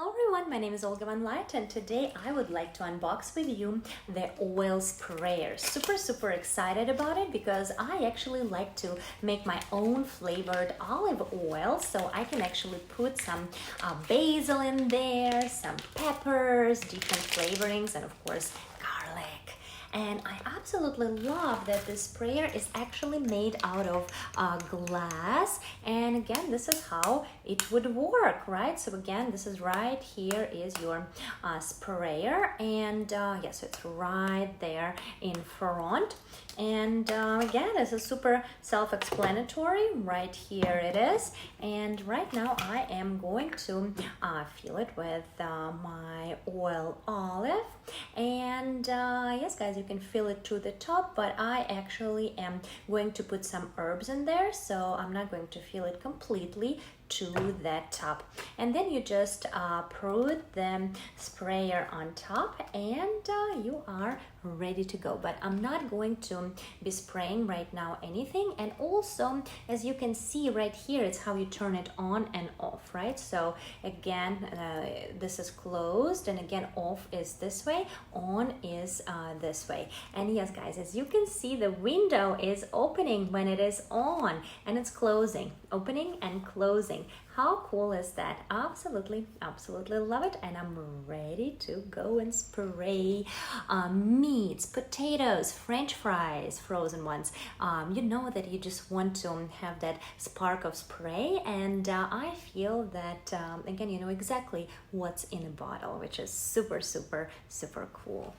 Hello everyone, my name is Olga Van Light and today I would like to unbox with you the oil sprayer. Super excited about it because I actually like to make my own flavored olive oil, so I can actually put some basil in there, some peppers, different flavorings, and of course garlic. And I absolutely love that this sprayer is actually made out of glass. And again, this is how it would work, right? So again, this is right here is your sprayer, and yes, it's right there in front. And again, this is super self-explanatory. Right here it is. And right now I am going to fill it with my oil olive. And yes, guys, you can fill it to the top, but I actually am going to put some herbs in there, so I'm not going to fill it completely to that top. And then you just put the sprayer on top, and you are ready to go. But I'm not going to be spraying right now anything. And also, as you can see right here, it's how you turn it on and off, right? So again, this is closed, and again, off is this way, on is this way. And yes, guys, as you can see, the window is opening when it is on, and it's closing, opening and closing. How cool is that? Absolutely love it. And I'm ready to go and spray meats, potatoes, French fries, frozen ones. You know that you just want to have that spark of spray, and I feel that again, you know exactly what's in a bottle, which is super cool.